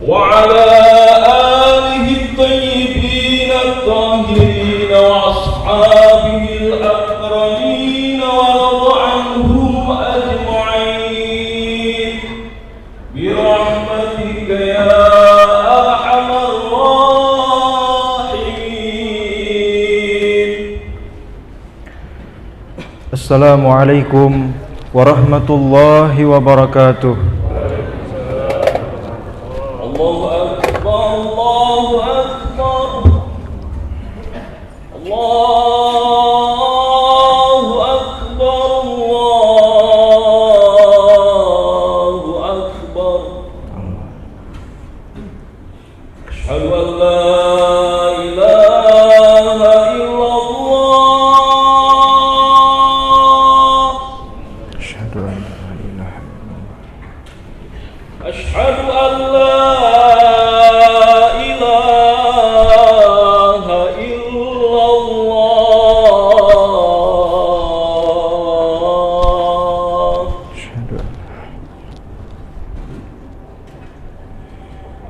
وعلى آله الطيبين الطاهرين وأصحابه الأكرمين ورضى عنهم أجمعين برحمتك يا أرحم الراحمين. السلام عليكم ورحمة الله وبركاته. الله أكبر الله أكبر الله أكبر الله أكبر. أشهد أن لا إله إلا الله. أشهد أن لا إله إلا الله. أشهد أن لا إله إلا الله.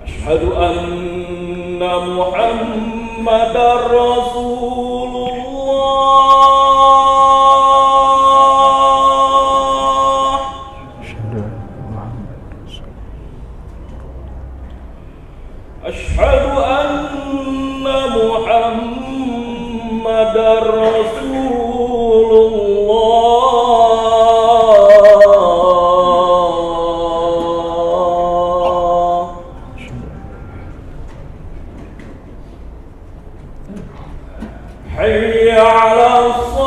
أشهد أن محمدا رسول الله. أشهد أن محمدا رسول الله. حي على الصلاة.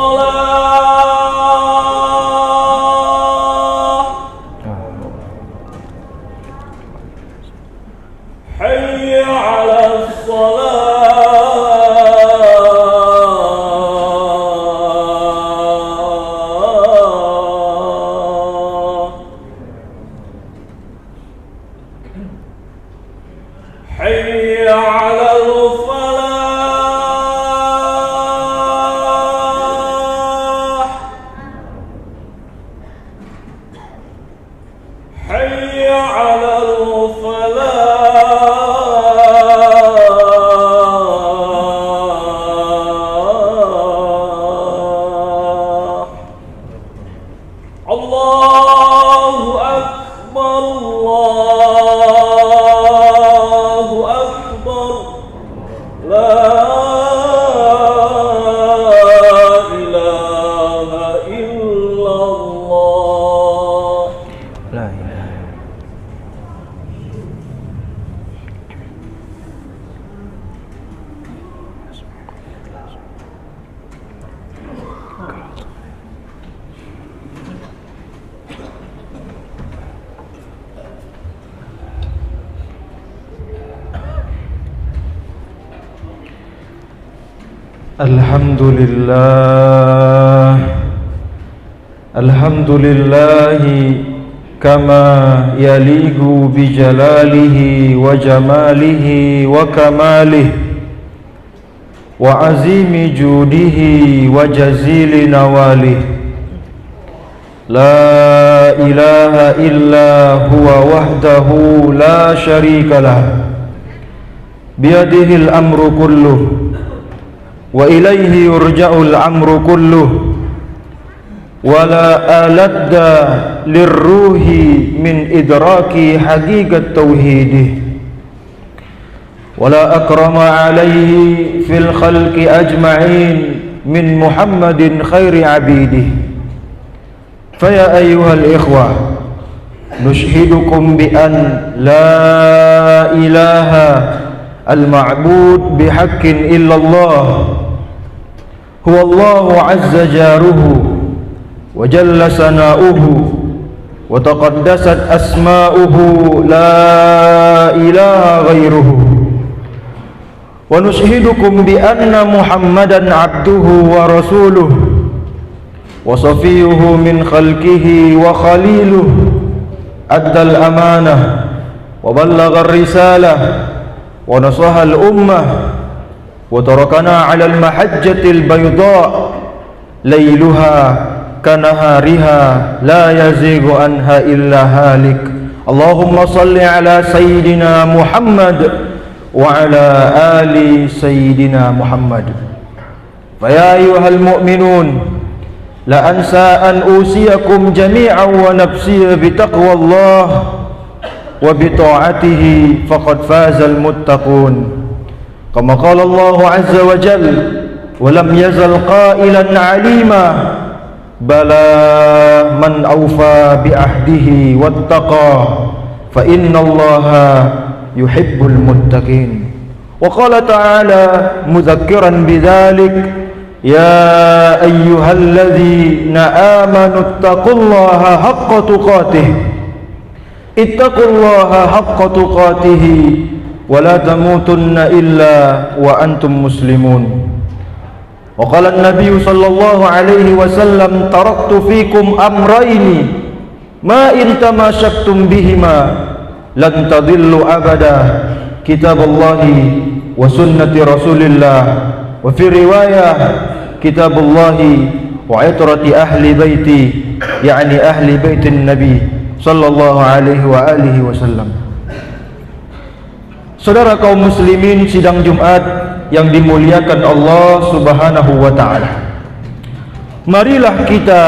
حي على الصلاة. حي على الفلاح. حي على الفلاح. الله أكبر الله أكبر. لا إله إلا الله. لا إله. الحمد لله الحمد لله كما يليق بجلاله وجماله وكماله وعظيم جوده وجزيل نواله. لا إله إلا هو وحده لا شريك له بيده الأمر كله وإليه يرجع الأمر كله. ولا ألد للروح من إدراك حقيقة توحيده ولا أكرم عليه في الخلق أجمعين من محمد خير عبيده. فيا أيها الإخوة نشهدكم بأن لا إله المعبود بحق إلا الله هو الله عز جاره وجل ثناؤه وتقدست أسماؤه لا إله غيره. ونشهدكم بأن محمدا عبده ورسوله وصفيه من خلقه وخليله. أدى الأمانة وبلغ الرسالة ونصح الأمة وتركنا على المحجة البيضاء ليلها كنهارها لا يزيغ عنها إلا هالك. Allahumma salli ala Sayyidina Muhammad wa ala ali Sayyidina Muhammad. Faya ayyuhal mu'minun, la ansa an usiyakum jami'an wa nafsi bitaqwallah wa bita'atihi faqad fazal muttaqun. Kama qala Allah azza wa jalla wa lam yazal qailan 'alima bala man awfa bi ahdihi wattaqa fa innallaha yuhibbul muttaqin. Wa qala ta'ala mudzakkiran bidzalik ya ayyuhalladzina amanu taqullaha haqqa tuqatih ittaqullaha haqqa tuqatih wa la tamutunna illa wa antum muslimun. Wa qala an-nabiy sallallahu alaihi wasallam taraktu fikum amrayni ma in tamassaktum bihima lan tadillu abada, kitaballahi wa sunnati rasulillah, wa fi riwayah kitaballahi wa itrati ahli baiti, yakni ahli baitin nabi sallallahu alaihi wa alihi wasallam. Saudara kaum muslimin, sidang Jumat yang dimuliakan Allah Subhanahu wa ta'ala, marilah kita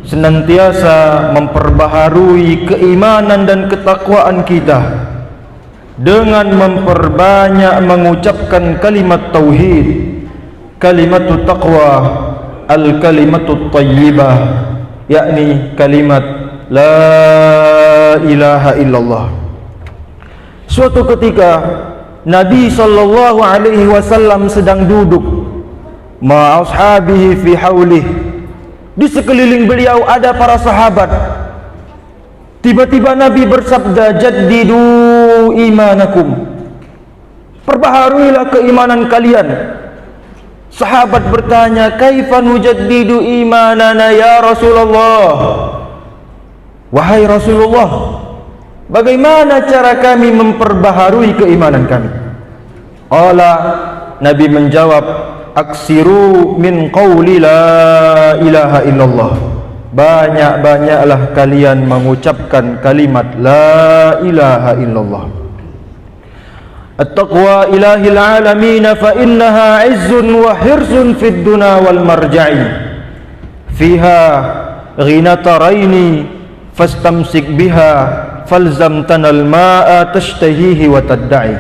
senantiasa memperbaharui keimanan dan ketakwaan kita dengan memperbanyak mengucapkan kalimat tauhid, kalimat taqwa, al-kalimat thayyibah, yakni kalimat la ilaha illallah. Suatu ketika Nabi sallallahu alaihi wasallam sedang duduk ma ashabihi fi haulih. Di sekeliling beliau ada para sahabat. Tiba-tiba Nabi bersabda, jaddidu imanakum, perbaharuilah keimanan kalian. Sahabat bertanya, kaifa nujaddidu imanana ya Rasulullah? Wahai Rasulullah, bagaimana cara kami memperbaharui keimanan kami? Allah, Nabi menjawab, aksiru min qawli la ilaha illallah, banyak-banyaklah kalian mengucapkan kalimat la ilaha illallah. At-taqwa ilahil alamin fa innaha izzun wa hirsun fid dunya wal marja'i fiha ghinataraini fastamsik biha falzam tanal ma'a tashtahihi wa tadda'i.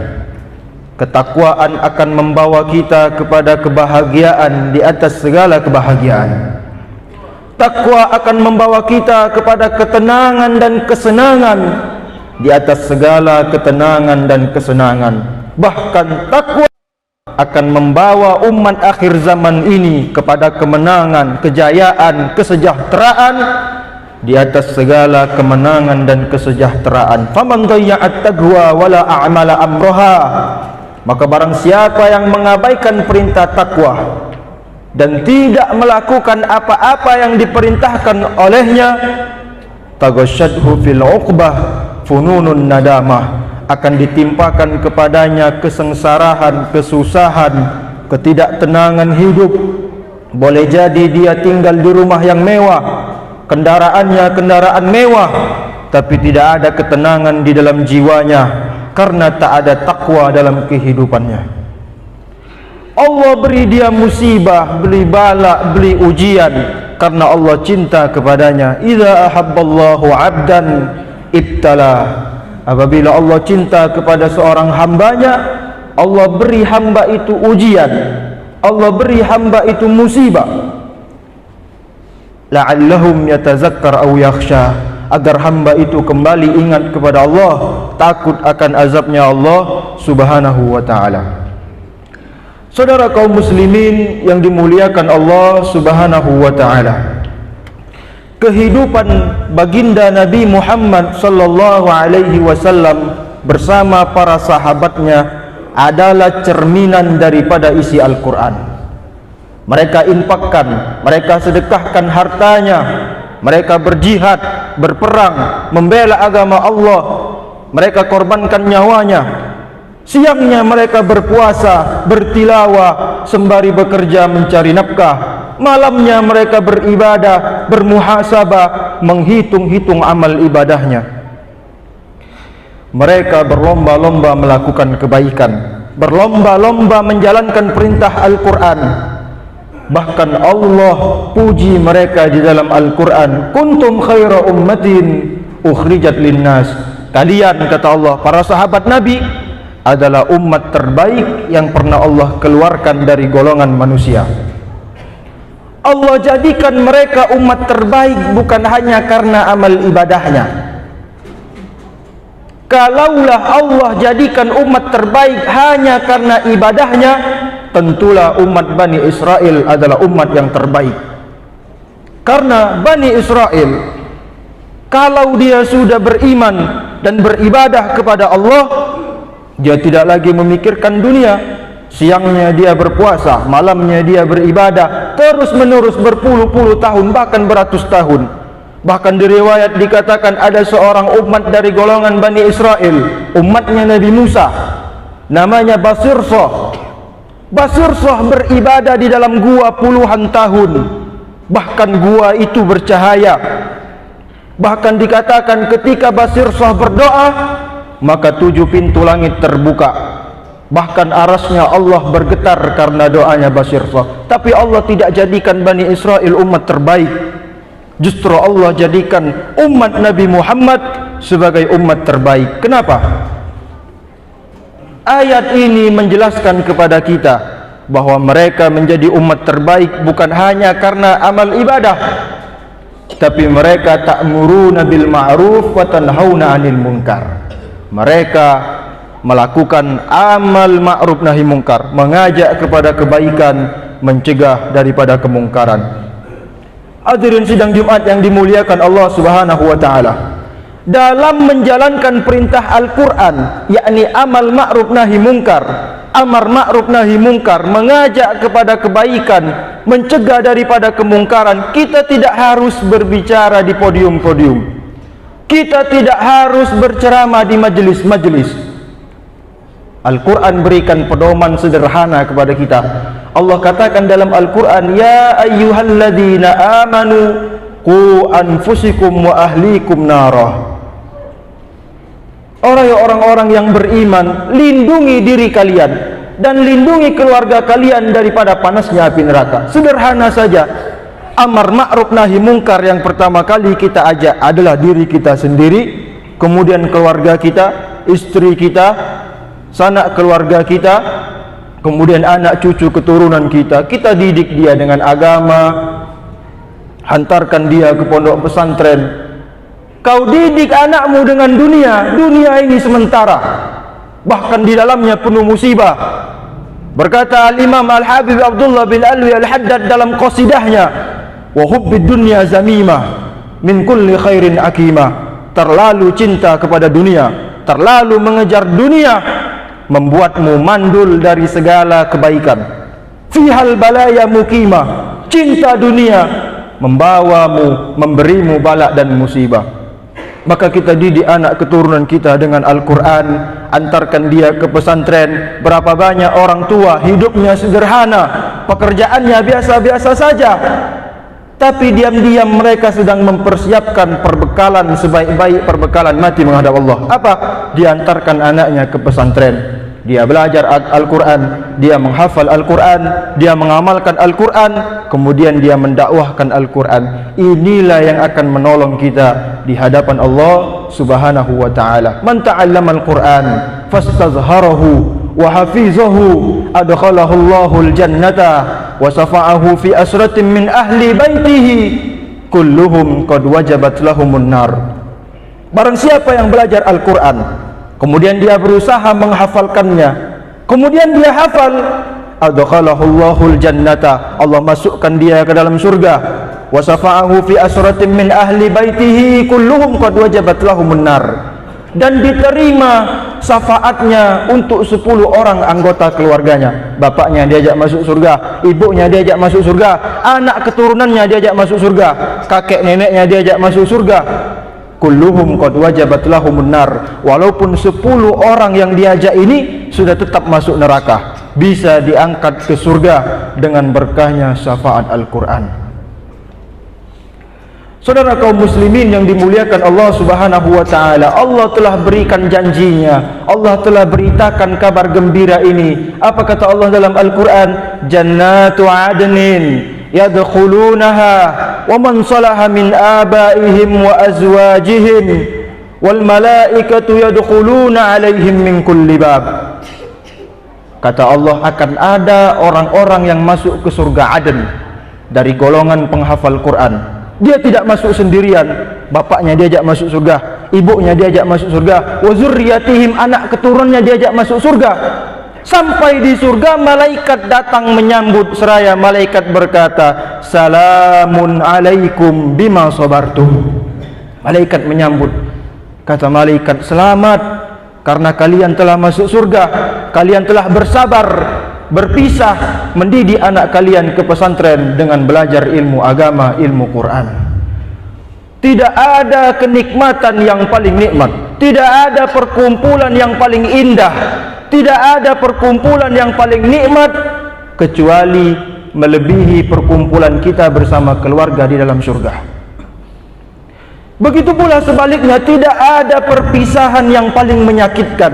Ketakwaan akan membawa kita kepada kebahagiaan di atas segala kebahagiaan. Takwa akan membawa kita kepada ketenangan dan kesenangan di atas segala ketenangan dan kesenangan. Bahkan takwa akan membawa umat akhir zaman ini kepada kemenangan, kejayaan, kesejahteraan di atas segala kemenangan dan kesejahteraan. Faman dhayya'at taqwa wala a'mala amroha, maka barang siapa yang mengabaikan perintah takwa dan tidak melakukan apa-apa yang diperintahkan olehnya, taghashadhu fil 'uqbah fununun nadamah, akan ditimpakan kepadanya kesengsaraan, kesusahan, ketidaktenangan hidup. Boleh jadi dia tinggal di rumah yang mewah, kendaraannya kendaraan mewah, tapi tidak ada ketenangan di dalam jiwanya karena tak ada takwa dalam kehidupannya. Allah beri dia musibah, beri bala, beri ujian karena Allah cinta kepadanya. Idza ahabballahu 'abdan ibtala. Apabila Allah cinta kepada seorang hambanya, Allah beri hamba itu ujian, Allah beri hamba itu musibah. La'allahum yatazakkar aw yakhsha, agar hamba itu kembali ingat kepada Allah, takut akan azabnya Allah Subhanahu wa ta'ala. Saudara kaum muslimin yang dimuliakan Allah Subhanahu wa ta'ala, kehidupan baginda Nabi Muhammad sallallahu alaihi wasallam bersama para sahabatnya adalah cerminan daripada isi Al-Quran. Mereka infakkan, mereka sedekahkan hartanya, mereka berjihad, berperang, membela agama Allah, mereka korbankan nyawanya. Siangnya mereka berpuasa, bertilawah, sembari bekerja mencari nafkah. Malamnya mereka beribadah, bermuhasabah, menghitung-hitung amal ibadahnya. Mereka berlomba-lomba melakukan kebaikan, berlomba-lomba menjalankan perintah Al-Quran. Bahkan Allah puji mereka di dalam Al-Quran, kuntum khaira ummatin ukhrijat linnas. Kalian, kata Allah, para sahabat Nabi adalah umat terbaik yang pernah Allah keluarkan dari golongan manusia. Allah jadikan mereka umat terbaik bukan hanya karena amal ibadahnya. Kalaulah Allah jadikan umat terbaik hanya karena ibadahnya, tentulah umat Bani Israel adalah umat yang terbaik. Karena Bani Israel, kalau dia sudah beriman dan beribadah kepada Allah, dia tidak lagi memikirkan dunia. Siangnya dia berpuasa, malamnya dia beribadah, terus menerus berpuluh-puluh tahun, bahkan beratus tahun. Bahkan di riwayat dikatakan ada seorang umat dari golongan Bani Israel, umatnya Nabi Musa, namanya Basirsah. Basirsah beribadah di dalam gua puluhan tahun, bahkan gua itu bercahaya. Bahkan dikatakan ketika Basirsah berdoa, maka 7 pintu langit terbuka. Bahkan arasnya Allah bergetar karena doanya Basirsah. Tapi Allah tidak jadikan Bani Israel umat terbaik. Justru Allah jadikan umat Nabi Muhammad sebagai umat terbaik. Kenapa? Ayat ini menjelaskan kepada kita bahwa mereka menjadi umat terbaik bukan hanya karena amal ibadah, tapi mereka ta'muruna bil ma'ruf wa tanhauna 'anil munkar. Mereka melakukan amal ma'ruf nahi munkar, mengajak kepada kebaikan, mencegah daripada kemungkaran. Hadirin sidang Jumat yang dimuliakan Allah Subhanahu wa taala, dalam menjalankan perintah Al-Qur'an, yakni amal ma'ruf nahi munkar, amar ma'ruf nahi munkar, mengajak kepada kebaikan, mencegah daripada kemungkaran, kita tidak harus berbicara di podium-podium. Kita tidak harus berceramah di majelis-majelis. Al-Quran berikan pedoman sederhana kepada kita. Allah katakan dalam Al-Quran, ya ayyuhalladzina amanu qu anfusikum wa ahlikum narah. Orang-orang yang beriman, lindungi diri kalian dan lindungi keluarga kalian daripada panasnya api neraka. Sederhana saja. Amar ma'ruf nahi mungkar yang pertama kali kita ajak adalah diri kita sendiri, kemudian keluarga kita, istri kita, sanak keluarga kita, kemudian anak cucu keturunan kita. Kita didik dia dengan agama, hantarkan dia ke pondok pesantren. Kau didik anakmu dengan dunia, dunia ini sementara, bahkan di dalamnya penuh musibah. Berkata Al-Imam Al-Habib Abdullah bin Alwi Al-Haddad dalam qasidahnya, wa hubbid dunya zamimah min kulli khairin akimah. Terlalu cinta kepada dunia, terlalu mengejar dunia, membuatmu mandul dari segala kebaikan. Fihal balaya mukimah. Cinta dunia membawamu, memberimu balak dan musibah. Maka kita didik anak keturunan kita dengan Al-Quran, antarkan dia ke pesantren. Berapa banyak orang tua hidupnya sederhana, pekerjaannya biasa-biasa saja, tapi diam-diam mereka sedang mempersiapkan perbekalan sebaik-baik perbekalan mati menghadap Allah. Apa? Diantarkan anaknya ke pesantren. Dia belajar Al-Quran, dia menghafal Al-Quran, dia mengamalkan Al-Quran, kemudian dia mendakwahkan Al-Quran. Inilah yang akan menolong kita di hadapan Allah Subhanahu wa ta'ala. Man ta'allama Al-Quran fastazharahu wa hafizahu adkhalahu Allahul jannata wa safa'ahu fi asratin min ahli baitihi kulluhum qad wajabat lahumun nar. Barang siapa yang belajar Al-Quran, kemudian dia berusaha menghafalkannya, kemudian dia hafal, adkhalahu Allahul jannata, Allah masukkan dia ke dalam surga. Wa safa'ahu fi asratin min ahli baitihi kulluhum qad wajabat lahumun nar. Dan diterima syafaatnya untuk 10 orang anggota keluarganya. Bapaknya diajak masuk surga, ibunya diajak masuk surga, anak keturunannya diajak masuk surga, kakek neneknya diajak masuk surga. Kulluhum qad wajabat lahumun nar. Walaupun 10 orang yang diajak ini sudah tetap masuk neraka, bisa diangkat ke surga dengan berkahnya syafaat Al-Quran. Saudara kaum muslimin yang dimuliakan Allah Subhanahu wa taala, Allah telah berikan janjinya. Allah telah beritakan kabar gembira ini. Apa kata Allah dalam Al-Qur'an? Jannatu adnin yadkhulunaha wa man salaha min abaihim wa azwajihim wal malaikatu yadkhuluna alaihim min kulli bab. Kata Allah, akan ada orang-orang yang masuk ke surga Aden dari golongan penghafal Quran. Dia tidak masuk sendirian, bapaknya diajak masuk surga, ibunya diajak masuk surga, wa zurriyatihim, anak keturunannya diajak masuk surga. Sampai di surga, malaikat datang menyambut seraya malaikat berkata, salamun alaikum bima sabartum. Malaikat menyambut, kata malaikat, selamat karena kalian telah masuk surga, kalian telah bersabar berpisah mendidik anak kalian ke pesantren dengan belajar ilmu agama, ilmu Quran. Tidak ada kenikmatan yang paling nikmat, tidak ada perkumpulan yang paling indah, tidak ada perkumpulan yang paling nikmat kecuali melebihi perkumpulan kita bersama keluarga di dalam surga. Begitu pula sebaliknya, tidak ada perpisahan yang paling menyakitkan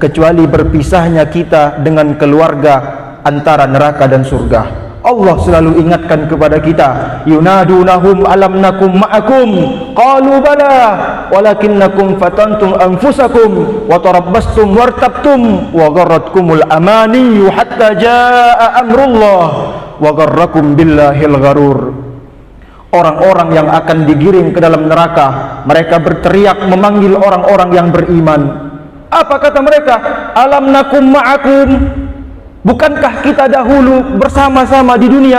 kecuali berpisahnya kita dengan keluarga antara neraka dan surga. Allah selalu ingatkan kepada kita, yunadunahum alam nakum ma'akum qalu bala walakinnakum fatantum anfusakum wa tarabbastum wartabtum wa gharratkumul amani hatta jaa amrullah wa gharrakum billahil gharur. Orang-orang yang akan digiring ke dalam neraka, mereka berteriak memanggil orang-orang yang beriman. Apa kata mereka? Alam nakum ma'akum, bukankah kita dahulu bersama-sama di dunia?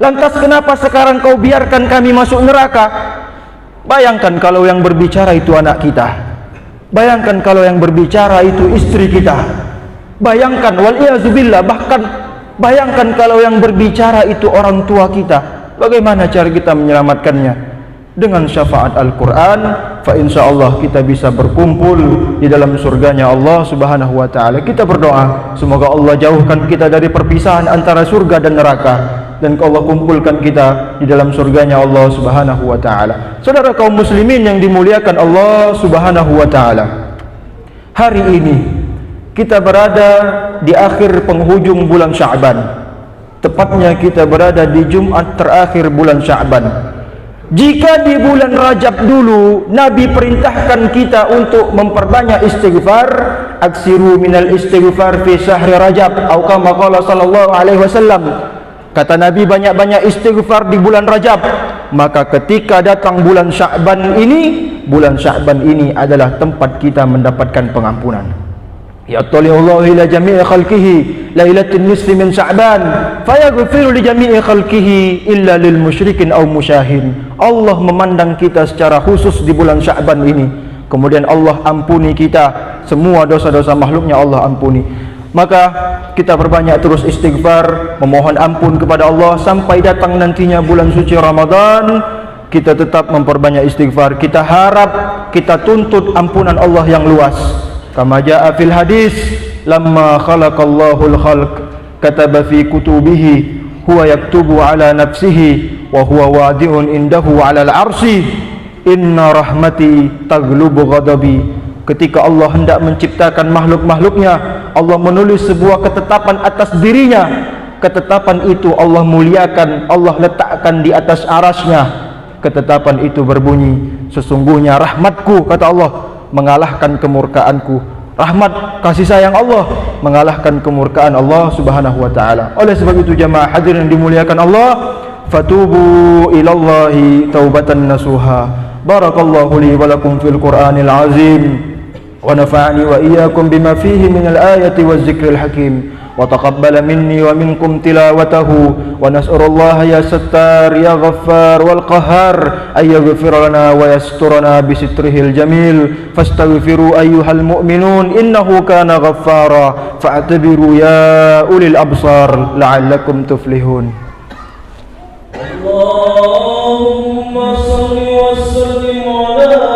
Lantas kenapa sekarang kau biarkan kami masuk neraka? Bayangkan kalau yang berbicara itu anak kita, bayangkan kalau yang berbicara itu istri kita, bayangkan waliyazubillah, bahkan bayangkan kalau yang berbicara itu orang tua kita. Bagaimana cara kita menyelamatkannya? Dengan syafaat Al-Quran, fa insyaallah kita bisa berkumpul di dalam surganya Allah Subhanahu wa taala. Kita berdoa semoga Allah jauhkan kita dari perpisahan antara surga dan neraka, dan Allah kumpulkan kita di dalam surganya Allah Subhanahu wa taala. Saudara kaum muslimin yang dimuliakan Allah Subhanahu wa taala, hari ini kita berada di akhir penghujung bulan Sya'ban. Tepatnya kita berada di Jumat terakhir bulan Sya'ban. Jika di bulan Rajab dulu Nabi perintahkan kita untuk memperbanyak istighfar, aksiru minal istighfar fi syahri Rajab, atau kama qala sallallahu alaihi wasallam, kata Nabi, banyak-banyak istighfar di bulan Rajab. Maka ketika datang bulan Sya'ban ini adalah tempat kita mendapatkan pengampunan. Ya Allahu ila jami'i khalqihi lailatul nisfi min Sya'ban fayaghfiru li jami'i khalqihi illa lil musyrikin aw musyahin. Allah memandang kita secara khusus di bulan Sya'ban ini, kemudian Allah ampuni kita, semua dosa-dosa makhluknya Allah ampuni. Maka kita perbanyak terus istighfar, memohon ampun kepada Allah sampai datang nantinya bulan suci Ramadan. Kita tetap memperbanyak istighfar, kita harap, kita tuntut ampunan Allah yang luas. Kama jaa fil hadis, lamma khalaqallahu al-khalq kataba fi kutubihi huwa yaktubu ala nafsihi wa huwa wadi'un indahu ala al-arsy inna rahmati taglubu ghadabi. Ketika Allah hendak menciptakan makhluk-makhluknya, Allah menulis sebuah ketetapan atas dirinya. Ketetapan itu Allah muliakan, Allah letakkan di atas arasnya. Ketetapan itu berbunyi, sesungguhnya rahmatku, kata Allah, mengalahkan kemurkaanku. Rahmat kasih sayang Allah mengalahkan kemurkaan Allah Subhanahu wa taala. Oleh sebab itu jamaah hadirin yang dimuliakan Allah, fatubu ilallahi taubatan nasuha. Barakallahu li wa lakum fil Qur'anil azim wa nafa'ani wa iyyakum bima fihi minal ayati waz zikril hakim. وتقبل مني ومنكم تلاوته ونسأل الله يا ستار يا غفار والقهار أن يغفر لنا ويسترنا بستره الجميل فاستغفروا أيها المؤمنون إنه كان غفارا فاعتبروا يا أولي الأبصار لعلكم تفلحون. اللهم صل وسلم على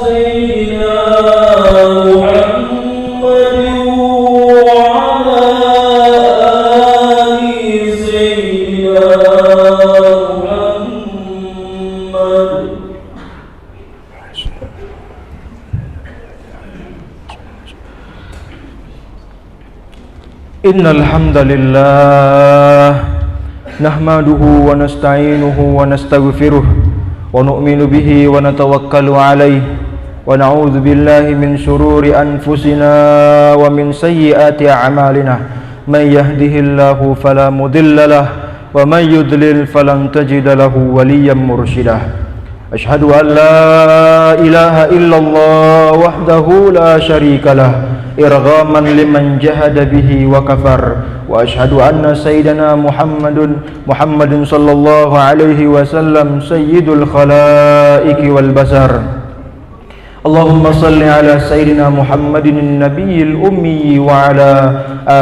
سيدنا محمد محمد Innal hamdalillah nahmaduhu wa nasta'inuhu wa nastaghfiruh wa nu'minu bihi wa natawakkalu alayhi wa na'udzu billahi min shururi anfusina wa min sayyiati a'malina may yahdihillahu fala mudilla lahu wa may yudlil falan tajida lahu waliyyan mursyida. Ashhadu an la ilaha illallah wahdahu la syarika lah irghaman liman jahada bihi wa kafar, wa ashhadu anna sayyidana Muhammadun sallallahu alaihi wasallam sayyidul khalaiqi wal basar. Allahumma salli ala sayyidina Muhammadin nabiyil ummi wa ala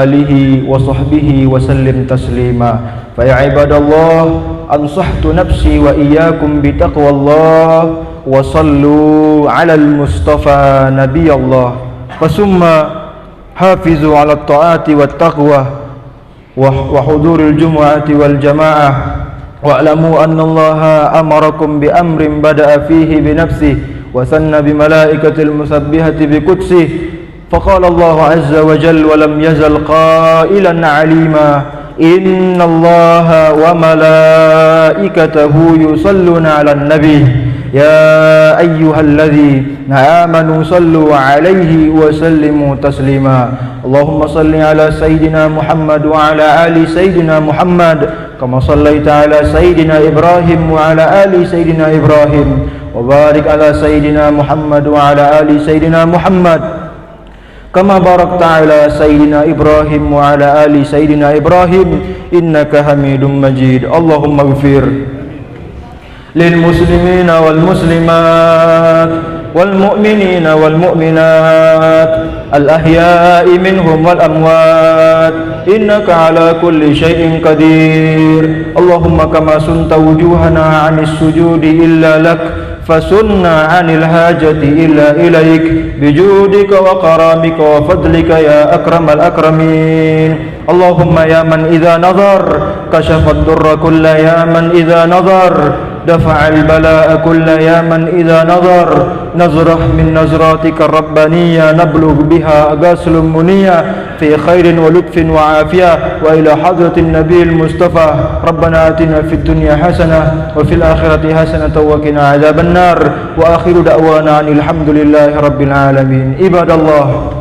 alihi wa sahbihi wa sallim taslima. Fa ya ibadallah, ansahtu nafsi wa iyyakum bi taqwallah wa sallu ala al-mustafa nabiyallah wa summa hafizu ala at-ta'ati wat taqwa wa huduril jumu'ati wal jamaah wa alamu anna allaha amarakum bi amrin bada'a fihi bi nafsihi wa sanna bi malaikatil musabbihati bi qudsihi faqala Allah azza wa jalla wa lam yazal qailan alima inna allaha wa malaikatahu yusalluna 'alan nabi ya ayyuhalladzina amanu sallu 'alaihi wa sallimu taslima. Allahumma salli ala sayyidina Muhammad wa ala ali sayyidina Muhammad kama sallaita ala sayyidina Ibrahim wa ala ali sayyidina Ibrahim wa barik ala sayyidina Muhammad wa ala ali sayyidina Muhammad kama barakta ala sayyidina Ibrahim wa ala ali sayyidina Ibrahim innaka Hamidum Majid. Allahumma ighfir lil muslimina wal muslimat wal mu'minina wal mu'minat al ahya'i minhum wal amwat innaka ala kulli syai'in qadir. Allahumma kama sunta wujuhana 'anis sujudi illa lak fasunna 'anil hajati illa ilaik bijudika wa karamika wa fadlika ya akramal akramin. Allahumma ya man idza nazar kashafad durra kulla ya man idza nazar dafa'al bala'a kulla ya man idza nazar nazrah min nazratika rabbaniyya nablugh biha agaslum muniyya fi khairin wa lutfin wa afiyah wa ila hadratin nabiyil mustafa rabbana atina fid dunya hasanah wa fil akhirati hasanah wa qina adzaban nar wa akhiru da'wana alhamdulillahi rabbil alamin. Ibadallah,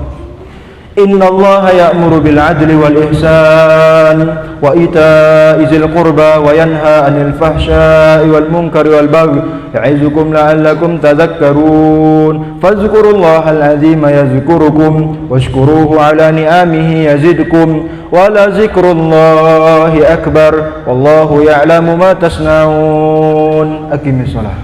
inna allaha ya'muru bil adli wal ihsan wa ita'i zil qurba wa yanha 'anil fahsya'i wal munkari wal baghi ya'izukum la'allakum tadhakkarun. Fadhkurullahal 'azima yadhkurukum washkuruhu 'ala ni'amihi yazidkum wa la zikrullahi akbar wallahu ya'lamu ma tasna'un. Aqimis shalah.